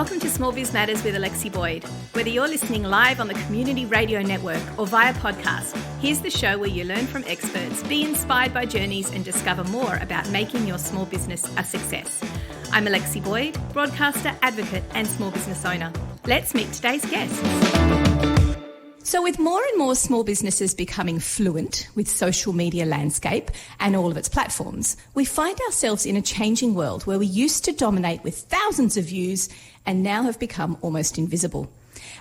Welcome to Small Biz Matters with Alexi Boyd. Whether you're listening live on the Community Radio Network or via podcast, here's the show where you learn from experts, be inspired by journeys and discover more about making your small business a success. I'm Alexi Boyd, broadcaster, advocate and small business owner. Let's meet today's guests. So with more and more small businesses becoming fluent with social media landscape and all of its platforms, we find ourselves in a changing world where we used to dominate with thousands of views and now have become almost invisible.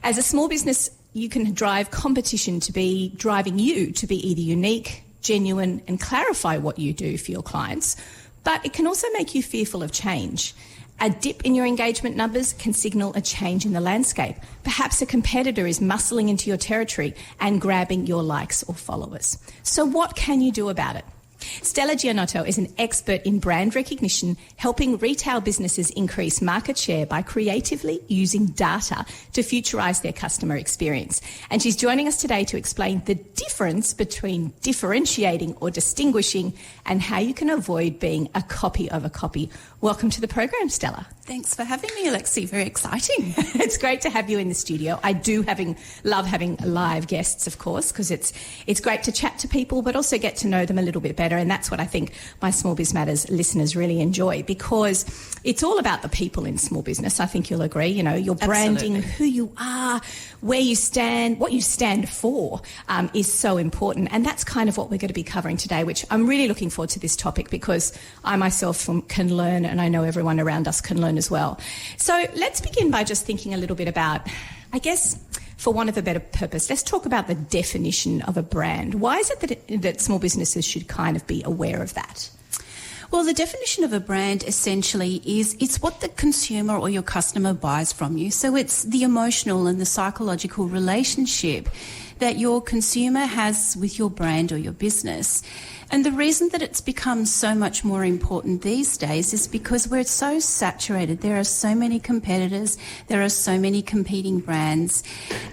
As a small business, you can drive competition to be driving you to be either unique, genuine, and clarify what you do for your clients, but it can also make you fearful of change. A dip in your engagement numbers can signal a change in the landscape. Perhaps a competitor is muscling into your territory and grabbing your likes or followers. So what can you do about it? Stella Gianotto is an expert in brand recognition, helping retail businesses increase market share by creatively using data to futurize their customer experience. And she's joining us today to explain the difference between differentiating or distinguishing and how you can avoid being a copy of a copy. Welcome to the program, Stella. Thanks for having me, Alexi. Very exciting. It's great to have you in the studio. I do love having live guests, of course, because it's great to chat to people, but also get to know them a little bit better. And that's what I think my Small Biz Matters listeners really enjoy, because it's all about the people in small business. I think you'll agree. You know, your branding, Absolutely. Who you are, where you stand, what you stand for is so important. And that's kind of what we're going to be covering today, which I'm really looking forward to this topic because I myself can learn, and I know everyone around us can learn as well. So let's begin by just thinking a little bit about, I guess, for want of a better purpose, let's talk about the definition of a brand. Why is it that small businesses should kind of be aware of that? Well, the definition of a brand essentially is it's what the consumer or your customer buys from you. So it's the emotional and the psychological relationship that your consumer has with your brand or your business. And the reason that it's become so much more important these days is because we're so saturated. There are so many competitors. There are so many competing brands.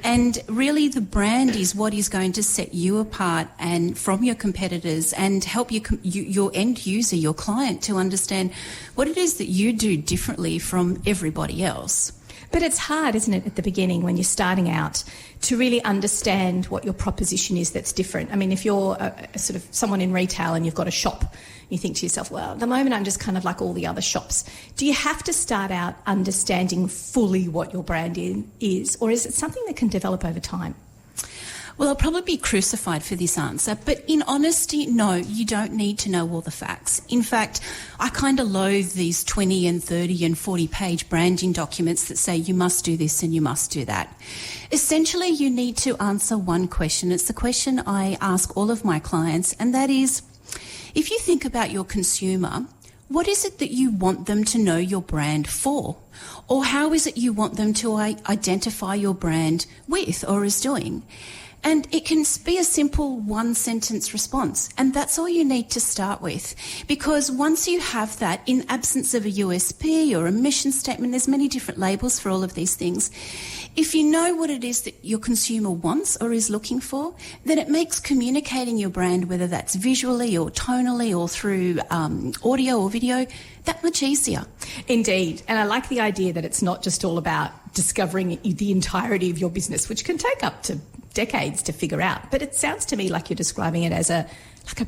And really the brand is what is going to set you apart and from your competitors and help your end user, your client, to understand what it is that you do differently from everybody else. But it's hard, isn't it, at the beginning when you're starting out to really understand what your proposition is that's different. I mean, if you're a sort of someone in retail and you've got a shop, you think to yourself, well, at the moment I'm just kind of like all the other shops. Do you have to start out understanding fully what your brand is, or is it something that can develop over time? Well, I'll probably be crucified for this answer, but in honesty, no, you don't need to know all the facts. In fact, I kind of loathe these 20 and 30 and 40-page branding documents that say you must do this and you must do that. Essentially, you need to answer one question. It's the question I ask all of my clients, and that is, if you think about your consumer, what is it that you want them to know your brand for? Or how is it you want them to identify your brand with or as doing? And it can be a simple one-sentence response, and that's all you need to start with. Because once you have that, in absence of a USP or a mission statement, there's many different labels for all of these things. If you know what it is that your consumer wants or is looking for, then it makes communicating your brand, whether that's visually or tonally or through audio or video, that much easier. Indeed. And I like the idea that it's not just all about discovering the entirety of your business, which can take up to decades to figure out. But it sounds to me like you're describing it as a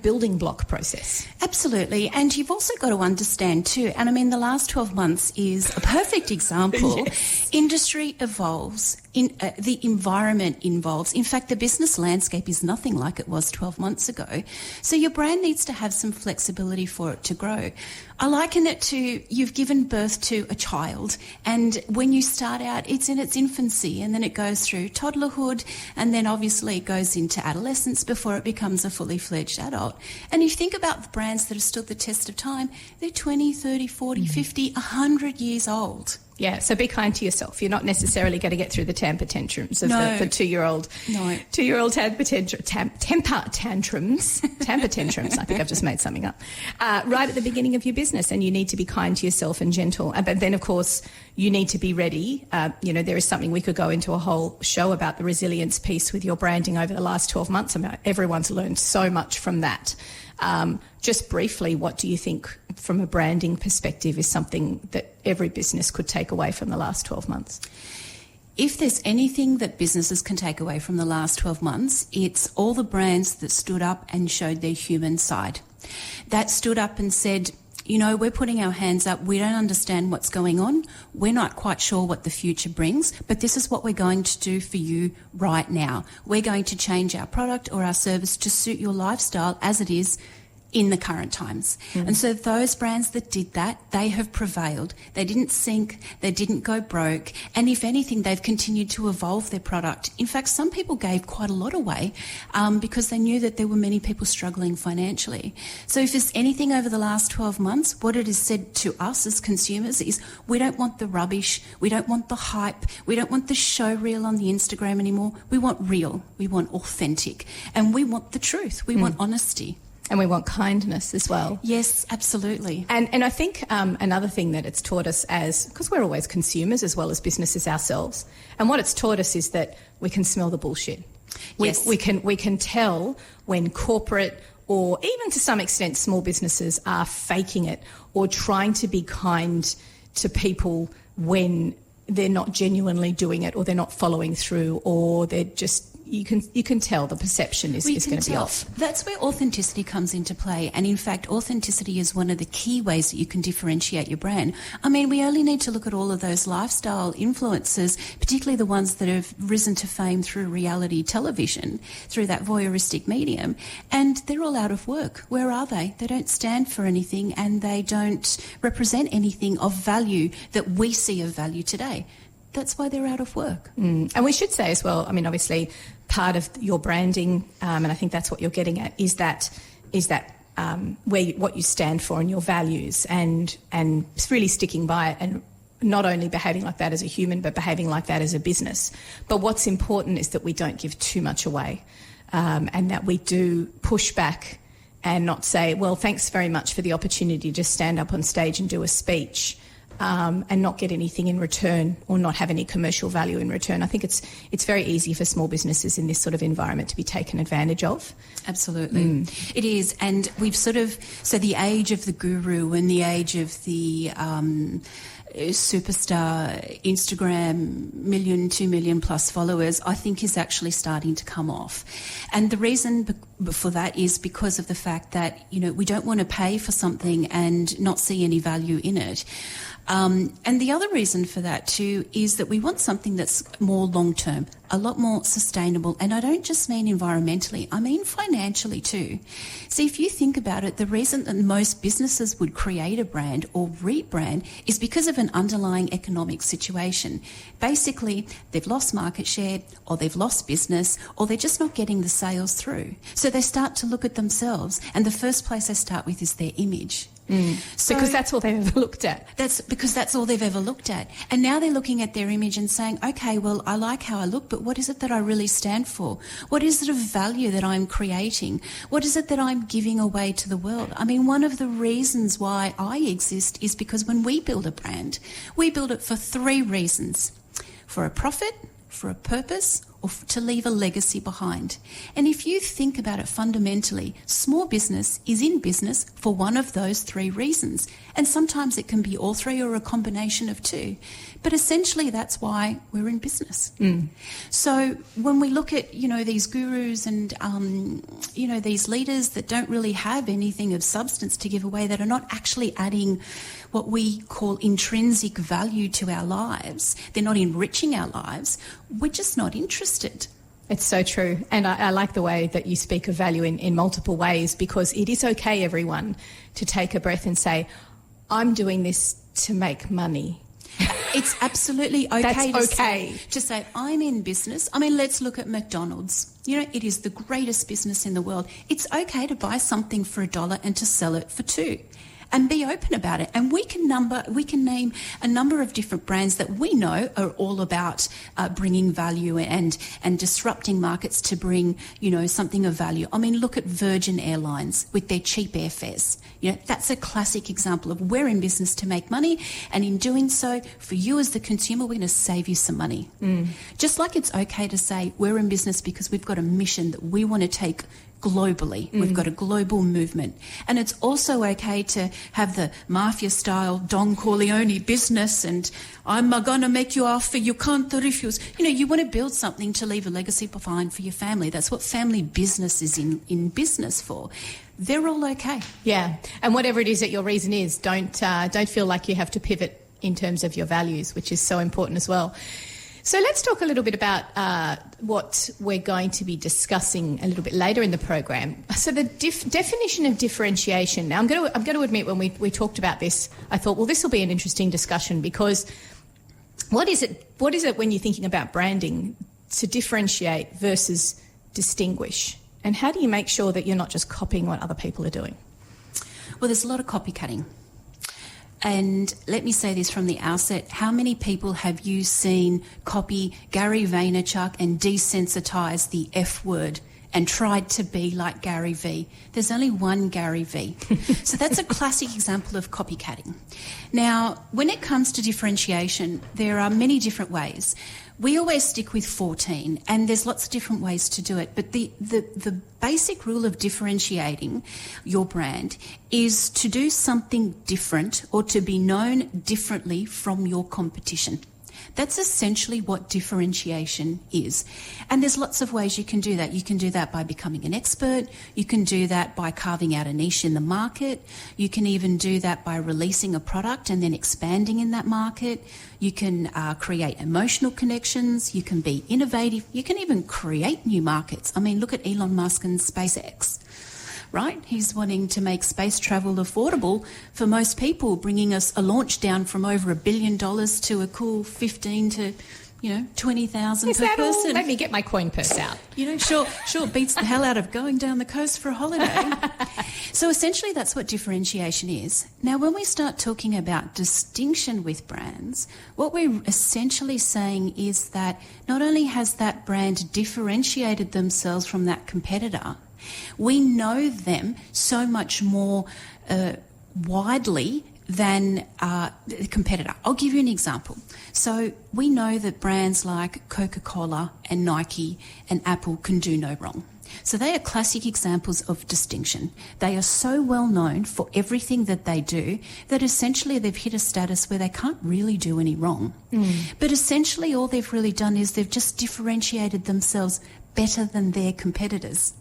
building block process. Absolutely. And you've also got to understand too, and I mean the last 12 months is a perfect example. Yes. Industry evolves. The environment evolves. In fact, the business landscape is nothing like it was 12 months ago. So your brand needs to have some flexibility for it to grow. I liken it to you've given birth to a child, and when you start out, it's in its infancy, and then it goes through toddlerhood, and then obviously it goes into adolescence before it becomes a fully fledged adult. And if you think about the brands that have stood the test of time, they're 20, 30, 40, 50, 100 years old. Yeah, so be kind to yourself. You're not necessarily going to get through the temper tantrums of the 2-year-old. No. 2-year-old temper tantrums. Temper tantrums. I think I've just made something up. Right at the beginning of your business, and you need to be kind to yourself and gentle. But then, of course, you need to be ready. There is something we could go into a whole show about the resilience piece with your branding over the last 12 months. I mean, everyone's learned so much from that. Just briefly, what do you think from a branding perspective is something that every business could take away from the last 12 months? If there's anything that businesses can take away from the last 12 months, it's all the brands that stood up and showed their human side. That stood up and said, you know, we're putting our hands up. We don't understand what's going on. We're not quite sure what the future brings, but this is what we're going to do for you right now. We're going to change our product or our service to suit your lifestyle as it is in the current times. And so those brands that did that, they have prevailed. They didn't sink, they didn't go broke, and if anything, they've continued to evolve their product. In fact, some people gave quite a lot away because they knew that there were many people struggling financially. So if there's anything over the last 12 months, what it has said to us as consumers is we don't want the rubbish, we don't want the hype, we don't want the show reel on the Instagram anymore. We want real, we want authentic, and we want the truth, we want honesty. And we want kindness as well. Yes, absolutely. And I think another thing that it's taught us because we're always consumers as well as businesses ourselves, and what it's taught us is that we can smell the bullshit. Yes. We can tell when corporate or even to some extent small businesses are faking it or trying to be kind to people when they're not genuinely doing it or they're not following through or they're just... You can tell the perception is going to be off. That's where authenticity comes into play. And in fact, authenticity is one of the key ways that you can differentiate your brand. I mean, we only need to look at all of those lifestyle influencers, particularly the ones that have risen to fame through reality television, through that voyeuristic medium, and they're all out of work. Where are they? They don't stand for anything and they don't represent anything of value that we see of value today. That's why they're out of work. And we should say as well, I mean, obviously part of your branding, and I think that's what you're getting at, is that what you stand for and your values and really sticking by it and not only behaving like that as a human, but behaving like that as a business. But what's important is that we don't give too much away and that we do push back and not say, well, thanks very much for the opportunity to stand up on stage and do a speech. And not get anything in return or not have any commercial value in return. I think it's very easy for small businesses in this sort of environment to be taken advantage of. Absolutely. It is. And we've so the age of the guru and the age of the superstar Instagram 1 million, 2 million plus followers, I think is actually starting to come off. And the reason for that is because of the fact that, you know, we don't want to pay for something and not see any value in it. And the other reason for that too is that we want something that's more long-term, a lot more sustainable. And I don't just mean environmentally, I mean financially too. See, if you think about it, the reason that most businesses would create a brand or rebrand is because of an underlying economic situation. Basically, they've lost market share or they've lost business or they're just not getting the sales through. So they start to look at themselves and the first place they start with is their image. So, because that's all they've ever looked at. That's because that's all they've ever looked at. And now they're looking at their image and saying, okay, well, I like how I look, but what is it that I really stand for? What is it of value that I'm creating? What is it that I'm giving away to the world? I mean, one of the reasons why I exist is because when we build a brand, we build it for 3 reasons: for a profit, for a purpose, or to leave a legacy behind. And if you think about it fundamentally, small business is in business for one of those 3 reasons. And sometimes it can be all 3 or a combination of 2. But essentially that's why we're in business. So when we look at, you know, these gurus and, you know, these leaders that don't really have anything of substance to give away, that are not actually adding what we call intrinsic value to our lives, they're not enriching our lives, we're just not interested. It's so true. And I like the way that you speak of value in multiple ways, because it is okay, everyone, to take a breath and say, I'm doing this to make money. It's absolutely okay to say, I'm in business. I mean, let's look at McDonald's. You know, it is the greatest business in the world. It's okay to buy something for $1 and to sell it for $2. And be open about it. And we can name a number of different brands that we know are all about bringing value and disrupting markets to bring, you know, something of value. I mean, look at Virgin Airlines with their cheap airfares. You know, that's a classic example of we're in business to make money, and in doing so, for you as the consumer, we're going to save you some money. Just like it's okay to say we're in business because we've got a mission that we want to take globally. We've got a global movement. And it's also okay to have the mafia-style Don Corleone business and I'm going to make you offer you can't refuse. You know, you want to build something to leave a legacy behind for your family. That's what family business is in business for. They're all okay. Yeah. And whatever it is that your reason is, don't feel like you have to pivot in terms of your values, which is so important as well. So let's talk a little bit about what we're going to be discussing a little bit later in the program. So the definition of differentiation. Now, I'm going to admit when we talked about this, I thought, well, this will be an interesting discussion because what is it when you're thinking about branding to differentiate versus distinguish? And how do you make sure that you're not just copying what other people are doing? Well, there's a lot of copycatting. And let me say this from the outset, how many people have you seen copy Gary Vaynerchuk and desensitise the F word and tried to be like Gary V? There's only one Gary V. So that's a classic example of copycatting. Now, when it comes to differentiation, there are many different ways. We always stick with 14, and there's lots of different ways to do it. But the basic rule of differentiating your brand is to do something different or to be known differently from your competition. That's essentially what differentiation is. And there's lots of ways you can do that. You can do that by becoming an expert. You can do that by carving out a niche in the market. You can even do that by releasing a product and then expanding in that market. You can create emotional connections. You can be innovative. You can even create new markets. I mean, look at Elon Musk and SpaceX. Right? He's wanting to make space travel affordable for most people, bringing us a launch down from over $1 billion to a cool 15 to, 20,000 per person. All? Let me get my coin purse out. Sure, beats the hell out of going down the coast for a holiday. So essentially that's what differentiation is. Now, when we start talking about distinction with brands, what we're essentially saying is that not only has that brand differentiated themselves from that competitor, we know them so much more widely than the competitor. I'll give you an example. So we know that brands like Coca-Cola and Nike and Apple can do no wrong. So they are classic examples of distinction. They are so well known for everything that they do that essentially they've hit a status where they can't really do any wrong. But essentially all they've really done is they've just differentiated themselves better than their competitors.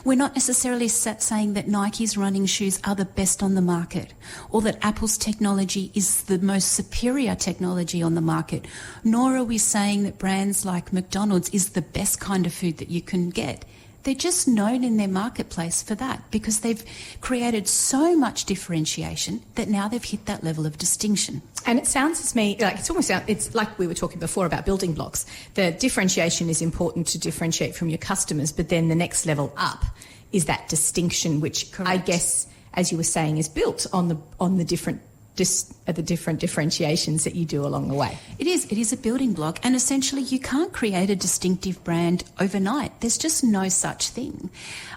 We're not necessarily saying that Nike's running shoes are the best on the market or that Apple's technology is the most superior technology on the market, nor are we saying that brands like McDonald's is the best kind of food that you can get. They're just known in their marketplace for that because they've created so much differentiation that now they've hit that level of distinction. And it sounds to me like it's like we were talking before about building blocks. The differentiation is important to differentiate from your customers, but then the next level up is that distinction, which Correct. I guess, as you were saying, is built on the different differentiations that you do along the way. It is a building block, and essentially you can't create a distinctive brand overnight. There's just no such thing.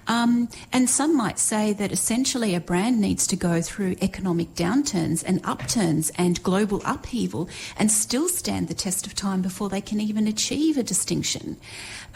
And some might say that essentially a brand needs to go through economic downturns and upturns and global upheaval and still stand the test of time before they can even achieve a distinction.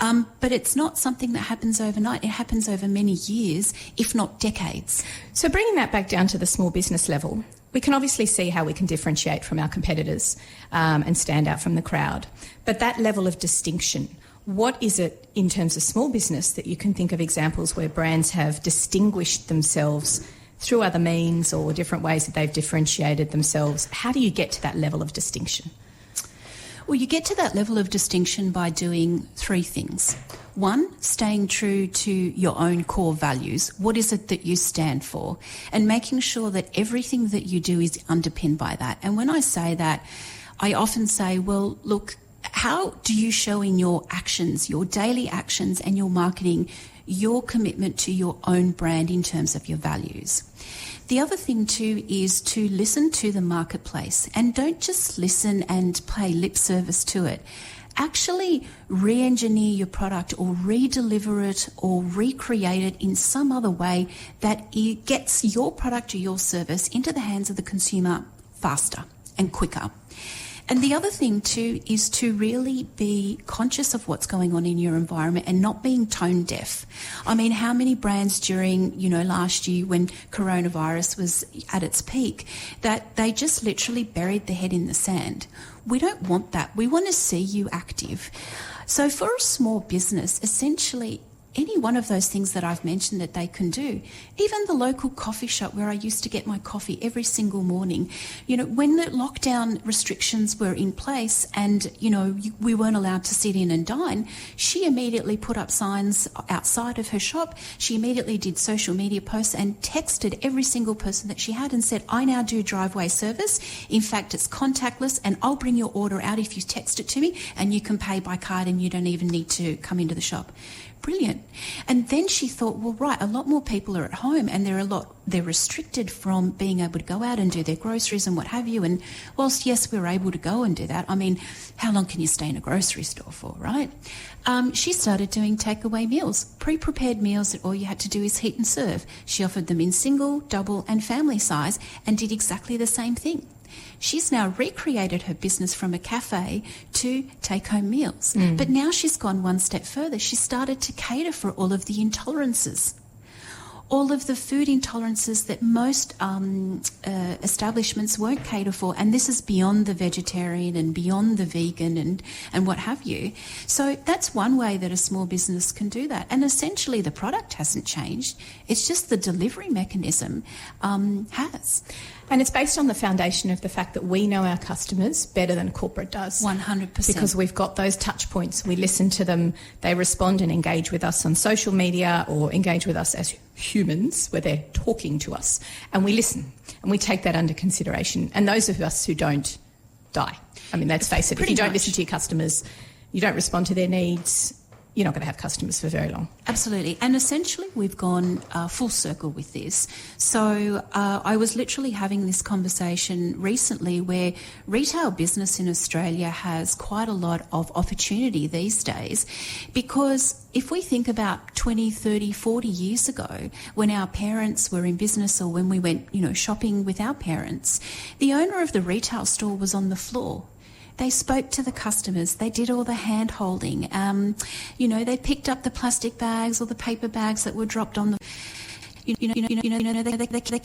But it's not something that happens overnight. It happens over many years, if not decades. So bringing that back down to the small business level, we can obviously see how we can differentiate from our competitors and stand out from the crowd. But that level of distinction, what is it in terms of small business that you can think of examples where brands have distinguished themselves through other means or different ways that they've differentiated themselves? How do you get to that level of distinction? Well, you get to that level of distinction by doing three things. One, staying true to your own core values. What is it that you stand for? And making sure that everything that you do is underpinned by that. And when I say that, I often say, well, look, how do you show in your actions, your daily actions and your marketing, your commitment to your own brand in terms of your values? The other thing too is to listen to the marketplace, and don't just listen and pay lip service to it. Actually re-engineer your product or re-deliver it or recreate it in some other way that it gets your product or your service into the hands of the consumer faster and quicker. And the other thing too is to really be conscious of what's going on in your environment and not being tone deaf. I mean, how many brands during, last year when coronavirus was at its peak, that they just literally buried their head in the sand. We don't want that. We want to see you active. So for a small business, essentially, any one of those things that I've mentioned that they can do, even the local coffee shop where I used to get my coffee every single morning, when the lockdown restrictions were in place and, we weren't allowed to sit in and dine, she immediately put up signs outside of her shop. She immediately did social media posts and texted every single person that she had and said, I now do driveway service. In fact, it's contactless and I'll bring your order out if you text it to me and you can pay by card and you don't even need to come into the shop. Brilliant. And then she thought, well, right, a lot more people are at home and they're restricted from being able to go out and do their groceries and what have you. And whilst, yes, we're able to go and do that, I mean, how long can you stay in a grocery store for, right? She started doing takeaway meals, pre-prepared meals that all you had to do is heat and serve. She offered them in single, double and family size and did exactly the same thing. She's now recreated her business from a cafe to take-home meals. But now she's gone one step further. She started to cater for all of the intolerances. All of the food intolerances that most establishments won't cater for, and this is beyond the vegetarian and beyond the vegan and what have you. So that's one way that a small business can do that. And essentially the product hasn't changed. It's just the delivery mechanism has. And it's based on the foundation of the fact that we know our customers better than corporate does. 100%. Because we've got those touch points. We listen to them. They respond and engage with us on social media or engage with us as humans where they're talking to us. And we listen and we take that under consideration. And those of us who don't die. I mean, let's face it. If you don't listen to your customers, you don't respond to their needs, you're not going to have customers for very long. Absolutely. And essentially we've gone full circle with this. So I was literally having this conversation recently where retail business in Australia has quite a lot of opportunity these days, because if we think about 20, 30, 40 years ago when our parents were in business or when we went, shopping with our parents, the owner of the retail store was on the floor. They spoke to the customers. They did all the hand holding. They picked up the plastic bags or the paper bags that were dropped on the. They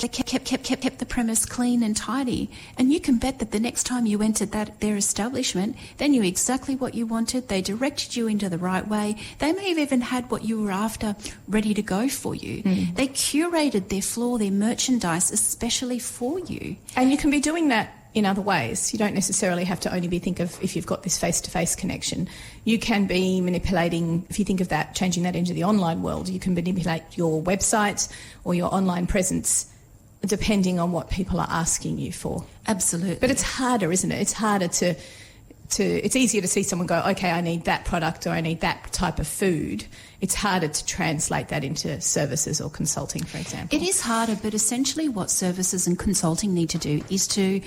kept the premise clean and tidy. And you can bet that the next time you entered their establishment, they knew exactly what you wanted. They directed you into the right way. They may have even had what you were after ready to go for you. They curated their floor, their merchandise, especially for you. And you can be doing that in other ways. You don't necessarily have to only think of if you've got this face-to-face connection. You can be manipulating, if you think of that, changing that into the online world, you can manipulate your website or your online presence depending on what people are asking you for. Absolutely. But it's harder, isn't it? It's harder to it's easier to see someone go, okay, I need that product or I need that type of food. It's harder to translate that into services or consulting, for example. It is harder, but essentially what services and consulting need to do is to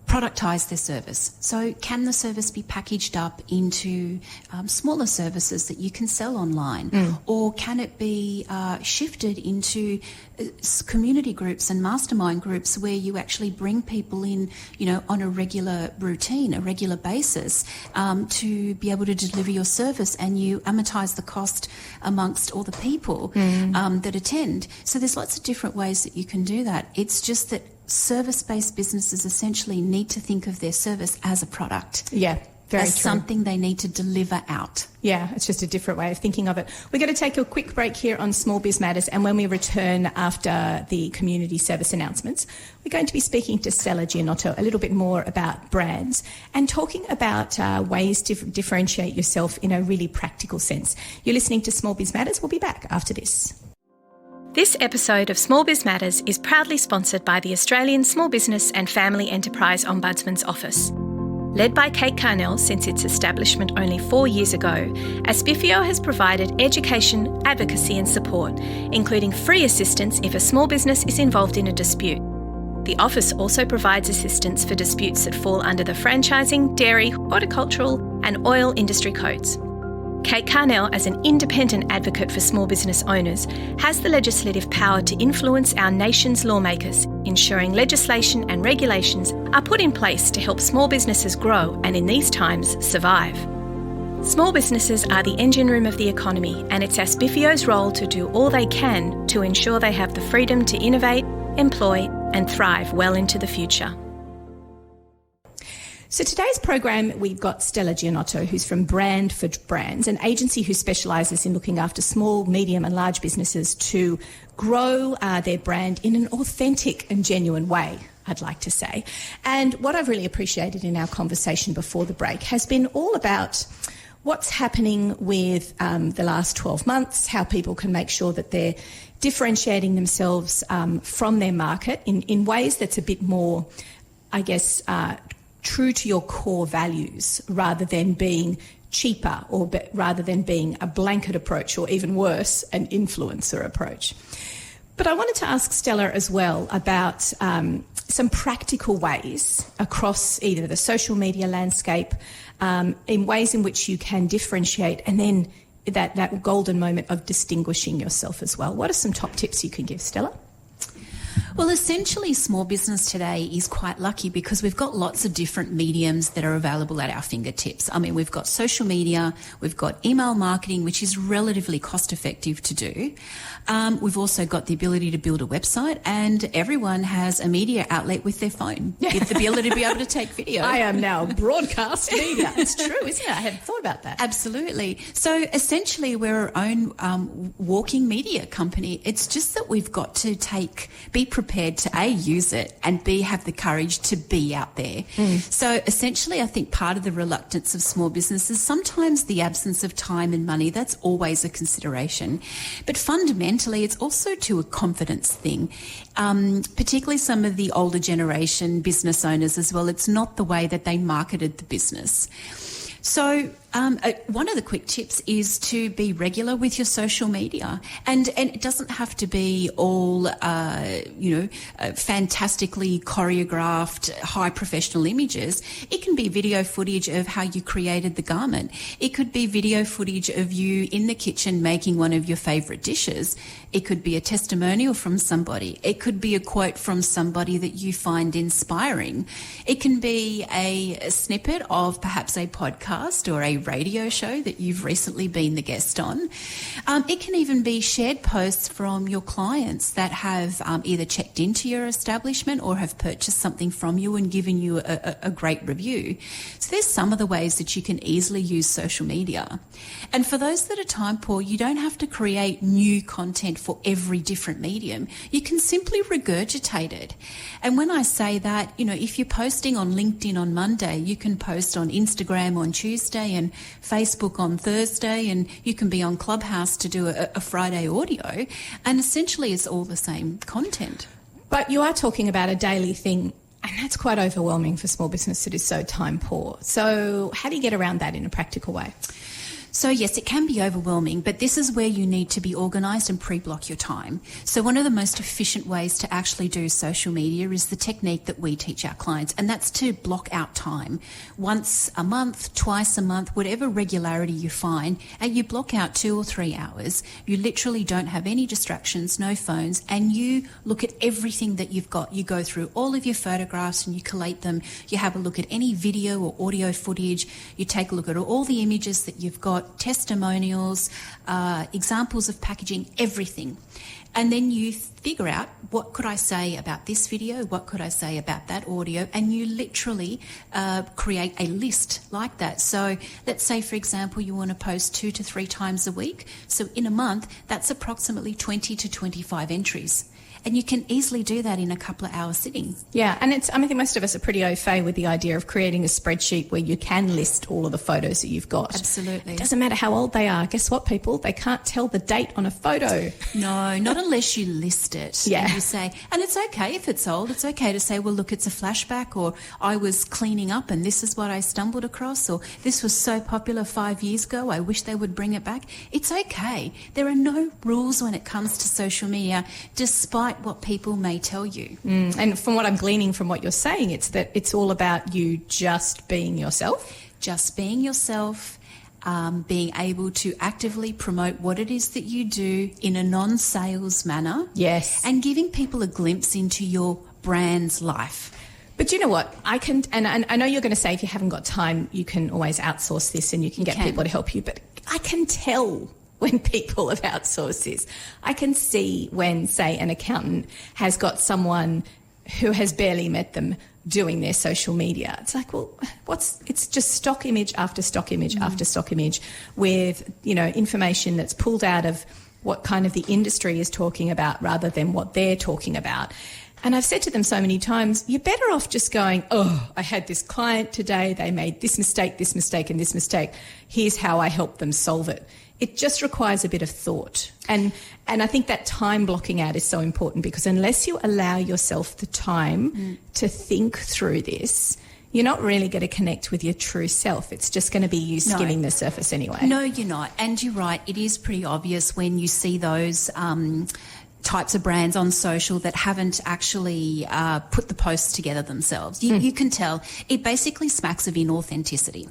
productise their service. So can the service be packaged up into smaller services that you can sell online? Or can it be shifted into community groups and mastermind groups where you actually bring people in, on a regular routine, a regular basis, to be able to deliver your service, and you amortise the cost amongst all the people that attend. So there's lots of different ways that you can do that. It's just that service-based businesses essentially need to think of their service as a product. Yeah, very as true. Something they need to deliver out. Yeah, it's just a different way of thinking of it. We're going to take a quick break here on Small Biz Matters, and when we return after the community service announcements, we're going to be speaking to Stella Gianotto a little bit more about brands and talking about ways to differentiate yourself in a really practical sense. You're listening to Small Biz Matters. We'll be back after this. This episode of Small Biz Matters is proudly sponsored by the Australian Small Business and Family Enterprise Ombudsman's Office. Led by Kate Carnell since its establishment only 4 years ago, Aspifio has provided education, advocacy and support, including free assistance if a small business is involved in a dispute. The office also provides assistance for disputes that fall under the franchising, dairy, horticultural and oil industry codes. Kate Carnell, as an independent advocate for small business owners, has the legislative power to influence our nation's lawmakers in ensuring legislation and regulations are put in place to help small businesses grow and in these times survive. Small businesses are the engine room of the economy, and it's Aspifio's role to do all they can to ensure they have the freedom to innovate, employ and thrive well into the future. So today's program, we've got Stella Gianotto, who's from Brand for Brands, an agency who specialises in looking after small, medium and large businesses to grow their brand in an authentic and genuine way, I'd like to say. And what I've really appreciated in our conversation before the break has been all about what's happening with the last 12 months, how people can make sure that they're differentiating themselves from their market in ways that's a bit more, I guess, true to your core values rather than being cheaper or rather than being a blanket approach or even worse, an influencer approach. But I wanted to ask Stella as well about some practical ways across either the social media landscape, in ways in which you can differentiate, and then that golden moment of distinguishing yourself as well. What are some top tips you can give, Stella? Well, essentially, small business today is quite lucky because we've got lots of different mediums that are available at our fingertips. I mean, we've got social media, we've got email marketing, which is relatively cost effective to do. We've also got the ability to build a website, and everyone has a media outlet with their phone. With the ability to be able to take video. I am now broadcast media. It's true, isn't it? I hadn't thought about that. Absolutely. So essentially, we're our own walking media company. It's just that we've got to be prepared to A, use it, and B, have the courage to be out there. So essentially, I think part of the reluctance of small businesses, sometimes the absence of time and money, that's always a consideration. But fundamentally, it's also to a confidence thing, particularly some of the older generation business owners as well. It's not the way that they marketed the business. So one of the quick tips is to be regular with your social media, and it doesn't have to be all fantastically choreographed, high professional images. It can be video footage of how you created the garment. It could be video footage of you in the kitchen making one of your favourite dishes. It could be a testimonial from somebody. It could be a quote from somebody that you find inspiring. It can be a snippet of perhaps a podcast or a radio show that you've recently been the guest on. It can even be shared posts from your clients that have either checked into your establishment or have purchased something from you and given you a great review. So there's some of the ways that you can easily use social media. And for those that are time poor, you don't have to create new content for every different medium. You can simply regurgitate it. And when I say that, if you're posting on LinkedIn on Monday, you can post on Instagram on Tuesday and Facebook on Thursday, and you can be on Clubhouse to do a Friday audio, and essentially it's all the same content. But you are talking about a daily thing, and that's quite overwhelming for small business that is so time poor. So how do you get around that in a practical way? So yes, it can be overwhelming, but this is where you need to be organised and pre-block your time. So one of the most efficient ways to actually do social media is the technique that we teach our clients, and that's to block out time. Once a month, twice a month, whatever regularity you find, and you block out 2 or 3 hours. You literally don't have any distractions, no phones, and you look at everything that you've got. You go through all of your photographs and you collate them. You have a look at any video or audio footage. You take a look at all the images that you've got, testimonials, examples of packaging, everything. And then you figure out, what could I say about this video? What could I say about that audio? And you literally create a list like that. So let's say, for example, you want to post 2 to 3 times a week. So in a month, that's approximately 20 to 25 entries. And you can easily do that in a couple of hours sitting. Yeah, and I think most of us are pretty au fait with the idea of creating a spreadsheet where you can list all of the photos that you've got. Absolutely. It doesn't matter how old they are. Guess what, people? They can't tell the date on a photo. No, not unless you list it. Yeah. And you say, and it's okay if it's old. It's okay to say, well, look, it's a flashback, or I was cleaning up and this is what I stumbled across, or this was so popular 5 years ago, I wish they would bring it back. It's okay. There are no rules when it comes to social media, despite what people may tell you. And from what I'm gleaning from what you're saying, it's that it's all about you just being yourself. Just being yourself, being able to actively promote what it is that you do in a non-sales manner. Yes. And giving people a glimpse into your brand's life. But you know what? I can, and I know you're going to say if you haven't got time, you can always outsource this and you can get people to help you. But I can tell when people have outsourced this. I can see when, say, an accountant has got someone who has barely met them doing their social media. It's like, well, it's just stock image after stock image after stock image with, information that's pulled out of what kind of the industry is talking about rather than what they're talking about. And I've said to them so many times, you're better off just going, oh, I had this client today, they made this mistake, and this mistake. Here's how I helped them solve it. It just requires a bit of thought. And I think that time blocking out is so important, because unless you allow yourself the time to think through this, you're not really going to connect with your true self. It's just going to be you skimming the surface anyway. No, you're not. And you're right. It is pretty obvious when you see those types of brands on social that haven't actually put the posts together themselves. You can tell. It basically smacks of inauthenticity.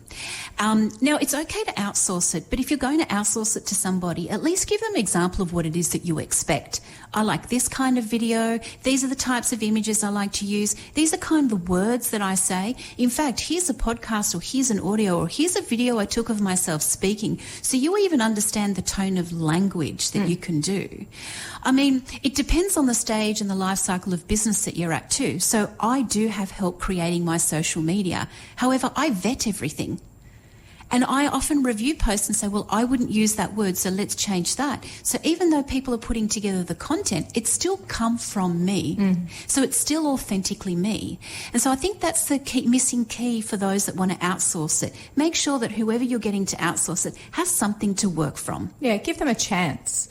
Now, it's okay to outsource it, but if you're going to outsource it to somebody, at least give them an example of what it is that you expect. I like this kind of video. These are the types of images I like to use. These are kind of the words that I say. In fact, here's a podcast, or here's an audio, or here's a video I took of myself speaking. So you even understand the tone of language that you can do. I mean, it depends on the stage and the life cycle of business that you're at too. So I do have help creating my social media. However, I vet everything. And I often review posts and say, well, I wouldn't use that word, so let's change that. So even though people are putting together the content, it's still come from me. So it's still authentically me. And so I think that's the missing key for those that want to outsource it. Make sure that whoever you're getting to outsource it has something to work from. Yeah, give them a chance.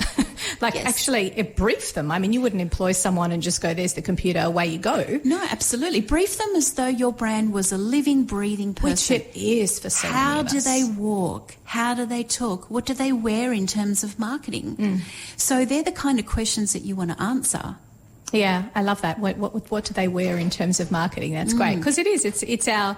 Actually, brief them. I mean, you wouldn't employ someone and just go, there's the computer, away you go. No, absolutely. Brief them as though your brand was a living, breathing person. Which it is for so many of us. How do they walk? How do they talk? What do they wear in terms of marketing? So they're the kind of questions that you want to answer. Yeah, I love that. What do they wear in terms of marketing? That's great, because it is. It's our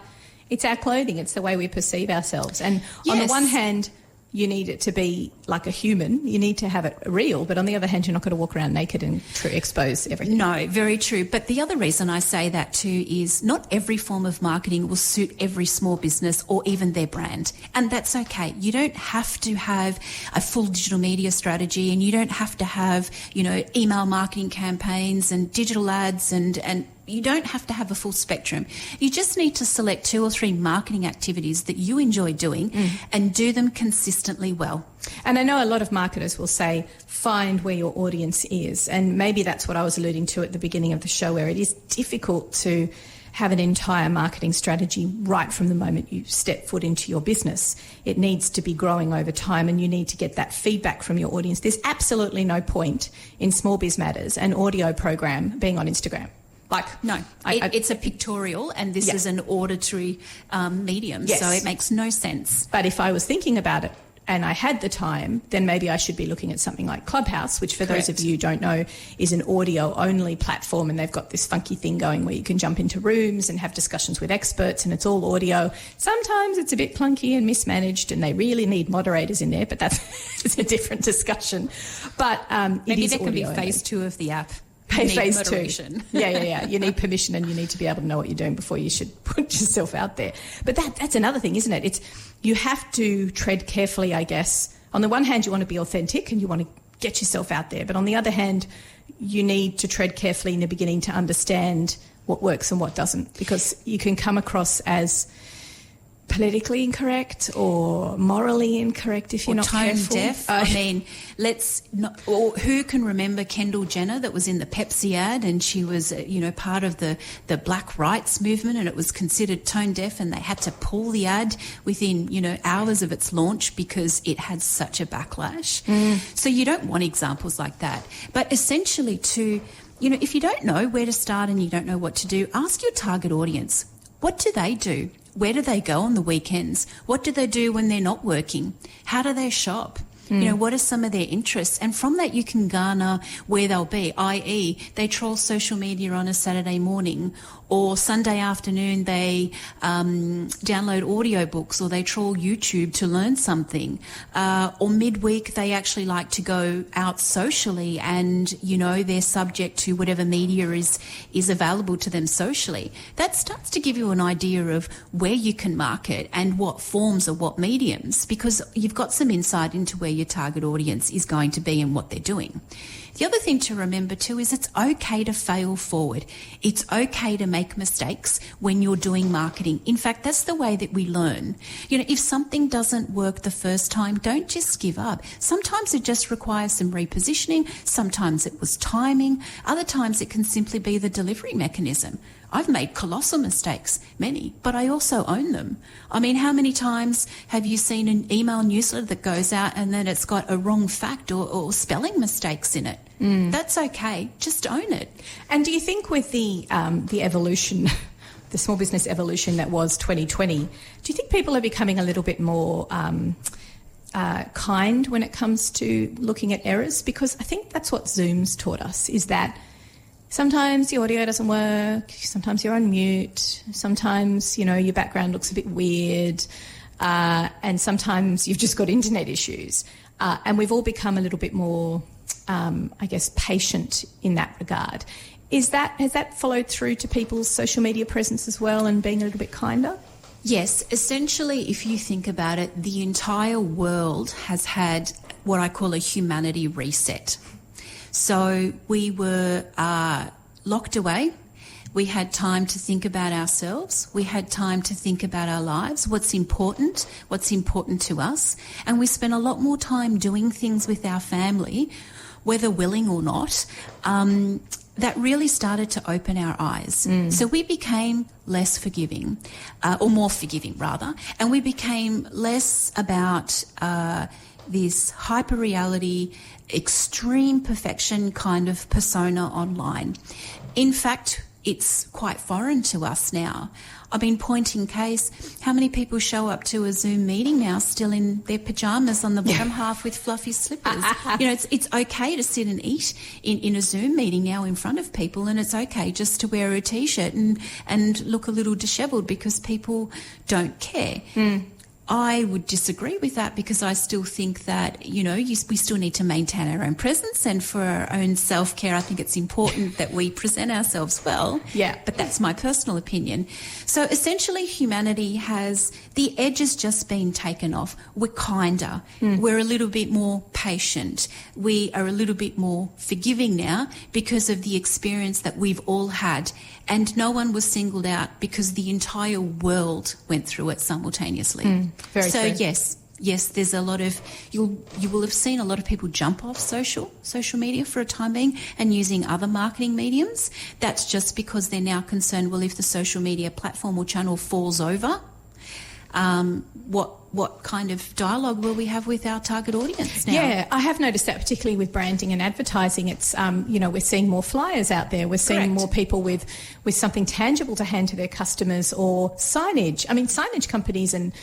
clothing. It's the way we perceive ourselves. And on the one hand, you need it to be like a human. You need to have it real. But on the other hand, you're not going to walk around naked and expose everything. No, very true. But the other reason I say that too is not every form of marketing will suit every small business or even their brand. And that's okay. You don't have to have a full digital media strategy, and you don't have to have, email marketing campaigns and digital ads and you don't have to have a full spectrum. You just need to select 2 or 3 marketing activities that you enjoy doing and do them consistently well. And I know a lot of marketers will say, find where your audience is. And maybe that's what I was alluding to at the beginning of the show, where it is difficult to have an entire marketing strategy right from the moment you step foot into your business. It needs to be growing over time, and you need to get that feedback from your audience. There's absolutely no point in Small Biz Matters, an audio program, being on Instagram. No, it's a pictorial, and this is an auditory medium, so it makes no sense. But if I was thinking about it and I had the time, then maybe I should be looking at something like Clubhouse, which for those of you who don't know is an audio-only platform, and they've got this funky thing going where you can jump into rooms and have discussions with experts, and it's all audio. Sometimes it's a bit clunky and mismanaged, and they really need moderators in there, but that's a different discussion. But maybe there can be phase 2 of the app. Phase 2. Yeah. You need permission, and you need to be able to know what you're doing before you should put yourself out there. But that's another thing, isn't it? You have to tread carefully, I guess. On the one hand, you want to be authentic and you want to get yourself out there. But on the other hand, you need to tread carefully in the beginning to understand what works and what doesn't, because you can come across as politically incorrect or morally incorrect if you're not careful. Tone deaf. I mean, or who can remember Kendall Jenner that was in the Pepsi ad, and she was, part of the black rights movement, and it was considered tone deaf, and they had to pull the ad within, hours of its launch because it had such a backlash. So you don't want examples like that. But essentially if you don't know where to start and you don't know what to do, ask your target audience. What do they do? Where do they go on the weekends? What do they do when they're not working? How do they shop? You know, what are some of their interests? And from that, you can garner where they'll be, i.e. they troll social media on a Saturday morning, or Sunday afternoon they download audiobooks, or they troll YouTube to learn something, or midweek they actually like to go out socially and, you know, they're subject to whatever media is available to them socially. That starts to give you an idea of where you can market and what forms or what mediums, because you've got some insight into where your target audience is going to be and what they're doing. The other thing to remember too is it's okay to fail forward. It's okay to make mistakes when you're doing marketing. In fact, that's the way that we learn. You know, if something doesn't work the first time, don't just give up. Sometimes it just requires some repositioning. Sometimes it was timing. Other times it can simply be the delivery mechanism. I've made colossal mistakes, many, but I also own them. I mean, how many times have you seen an email newsletter that goes out and then it's got a wrong fact or spelling mistakes in it? That's okay. Just own it. And do you think with the evolution, the small business evolution that was 2020, do you think people are becoming a little bit more kind when it comes to looking at errors? Because I think that's what Zoom's taught us, is that sometimes the audio doesn't work, sometimes you're on mute, sometimes, you know, your background looks a bit weird, and sometimes you've just got internet issues. And we've all become a little bit more, I guess, patient in that regard. Has that followed through to people's social media presence as well and being a little bit kinder? Yes. Essentially, if you think about it, the entire world has had what I call a humanity reset. So we were locked away. We had time to think about ourselves. We had time to think about our lives, what's important to us. And we spent a lot more time doing things with our family, whether willing or not, that really started to open our eyes. So we became less forgiving, or more forgiving rather, and we became less about this hyper-reality, extreme perfection kind of persona online. In fact, it's quite foreign to us now. I mean, point in case, how many people show up to a Zoom meeting now still in their pyjamas on the bottom half with fluffy slippers? You know, it's okay to sit and eat in a Zoom meeting now in front of people, and it's okay just to wear a T-shirt and look a little dishevelled because people don't care. I would disagree with that, because I still think that, you know, we still need to maintain our own presence, and for our own self-care, I think it's important that we present ourselves well. Yeah. But that's my personal opinion. So essentially, humanity the edge has just been taken off. We're kinder. We're a little bit more patient. We are a little bit more forgiving now because of the experience that we've all had. And no one was singled out because the entire world went through it simultaneously. Very so true. Yes, there's a lot of, you will have seen a lot of people jump off social media for a time being and using other marketing mediums. That's just because they're now concerned, well, if the social media platform or channel falls over, what kind of dialogue will we have with our target audience now? Yeah, I have noticed that, particularly with branding and advertising. It's, you know, we're seeing more flyers out there. We're seeing more people with something tangible to hand to their customers, or signage. I mean, signage companies and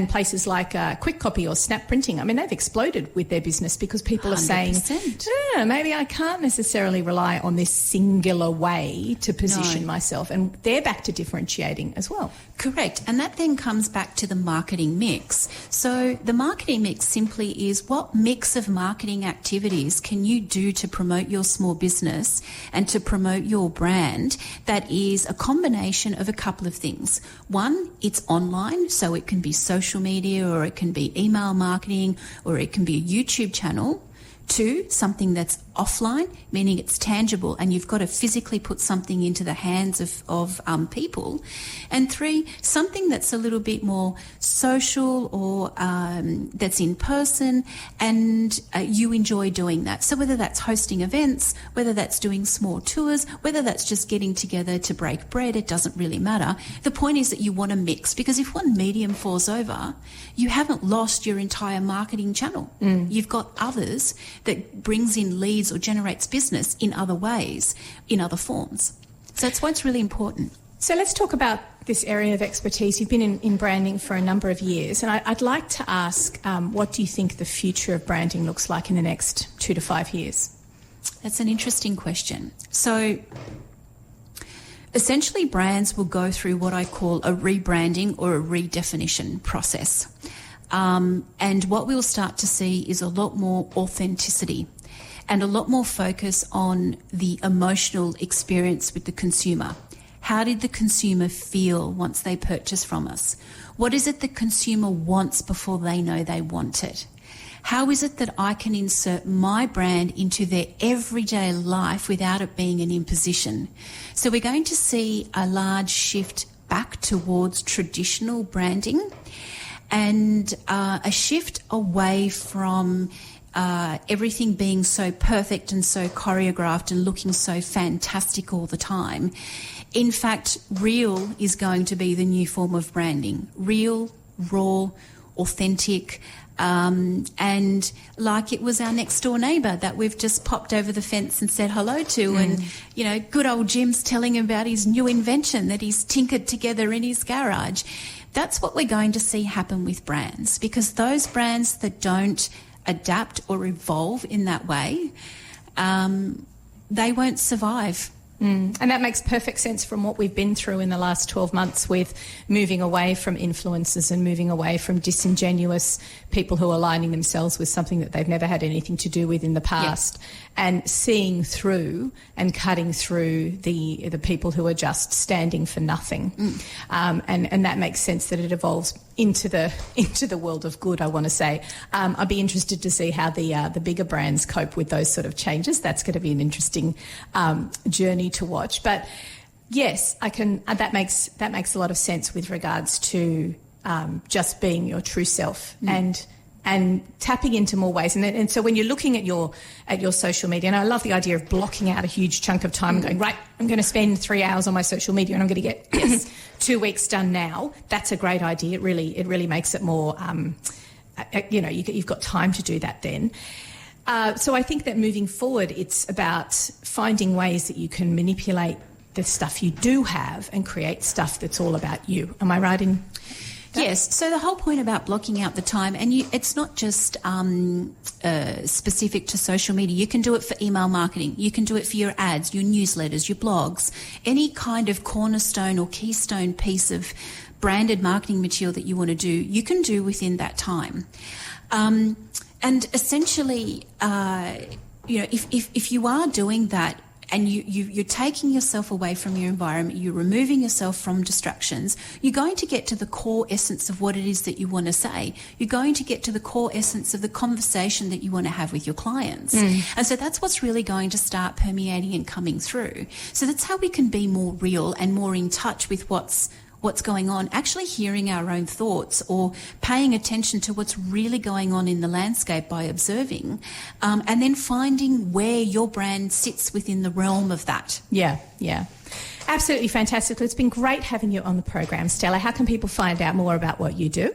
places like Quick Copy or Snap Printing, I mean, they've exploded with their business because people are 100%. saying, maybe I can't necessarily rely on this singular way to position myself. And they're back to differentiating as well. Correct. And that then comes back to the marketing mix. So the marketing mix simply is, what mix of marketing activities can you do to promote your small business and to promote your brand that is a combination of a couple of things. One, it's online, so it can be social media, or it can be email marketing, or it can be a YouTube channel. Two, something that's offline, meaning it's tangible and you've got to physically put something into the hands of people. And three, something that's a little bit more social, or that's in person, and you enjoy doing that. So whether that's hosting events, whether that's doing small tours, whether that's just getting together to break bread, it doesn't really matter. The point is that you want to mix, because if one medium falls over, you haven't lost your entire marketing channel. You've got others that brings in leads or generates business in other ways, in other forms. So that's why it's really important. So let's talk about this area of expertise. You've been in branding for a number of years, and I'd like to ask, what do you think the future of branding looks like in the next 2 to 5 years? That's an interesting question. So essentially brands will go through what I call a rebranding or a redefinition process. And what we'll start to see is a lot more authenticity and a lot more focus on the emotional experience with the consumer. How did the consumer feel once they purchase from us? What is it the consumer wants before they know they want it? How is it that I can insert my brand into their everyday life without it being an imposition? So we're going to see a large shift back towards traditional branding and a shift away from everything being so perfect and so choreographed and looking so fantastic all the time. In fact, real is going to be the new form of branding. Real, raw, authentic, and like it was our next door neighbour that we've just popped over the fence and said hello to. And, you know, good old Jim's telling him about his new invention that he's tinkered together in his garage. That's what we're going to see happen with brands, because those brands that don't adapt or evolve in that way, they won't survive. And that makes perfect sense from what we've been through in the last 12 months with moving away from influencers and moving away from disingenuous people who are aligning themselves with something that they've never had anything to do with in the past, and seeing through and cutting through the people who are just standing for nothing. And that makes sense that it evolves into the world of good, I want to say. I'd be interested to see how the bigger brands cope with those sort of changes. That's going to be an interesting journey to watch. But yes, I can. That makes a lot of sense with regards to just being your true self and tapping into more ways. And so when you're looking at your social media, and I love the idea of blocking out a huge chunk of time and going, right, I'm going to spend 3 hours on my social media and I'm going to get 2 weeks done now. That's a great idea. It really makes it more, you've got time to do that then. So I think that moving forward, it's about finding ways that you can manipulate the stuff you do have and create stuff that's all about you. Am I right in that? Yes. So the whole point about blocking out the time, and it's not just specific to social media. You can do it for email marketing. You can do it for your ads, your newsletters, your blogs, any kind of cornerstone or keystone piece of branded marketing material that you want to do, you can do within that time. And essentially, if you are doing that, and you're taking yourself away from your environment, you're removing yourself from distractions, you're going to get to the core essence of what it is that you want to say. You're going to get to the core essence of the conversation that you want to have with your clients. And so that's what's really going to start permeating and coming through. So that's how we can be more real and more in touch with what's going on, actually hearing our own thoughts or paying attention to what's really going on in the landscape by observing, and then finding where your brand sits within the realm of that. Yeah. Absolutely fantastic. It's been great having you on the program, Stella. How can people find out more about what you do?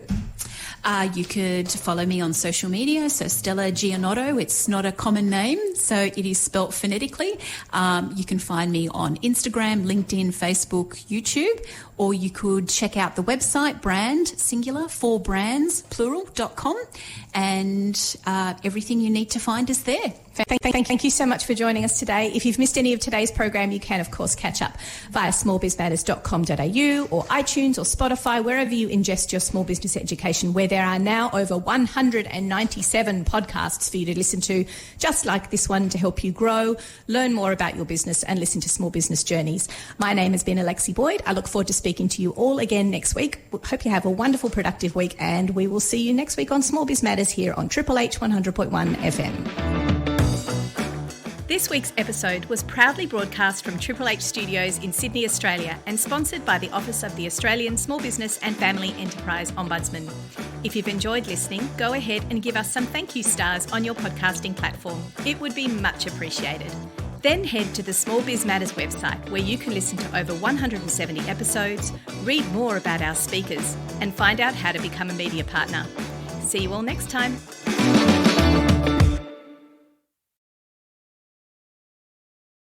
You could follow me on social media. So Stella Gianotto, it's not a common name, so it is spelt phonetically. You can find me on Instagram, LinkedIn, Facebook, YouTube, or you could check out the website, brand, singular, 4brands, plural.com, and everything you need to find is there. Thank you so much for joining us today. If you've missed any of today's program, you can, of course, catch up via smallbizmatters.com.au or iTunes or Spotify, wherever you ingest your small business education, where there are now over 197 podcasts for you to listen to, just like this one, to help you grow, learn more about your business and listen to small business journeys. My name has been Alexi Boyd. I look forward to speaking to you all again next week. Hope you have a wonderful, productive week, and we will see you next week on Small Biz Matters here on Triple H 100.1 FM. This week's episode was proudly broadcast from Triple H Studios in Sydney, Australia, and sponsored by the Office of the Australian Small Business and Family Enterprise Ombudsman. If you've enjoyed listening, go ahead and give us some thank you stars on your podcasting platform. It would be much appreciated. Then head to the Small Biz Matters website, where you can listen to over 170 episodes, read more about our speakers, and find out how to become a media partner. See you all next time.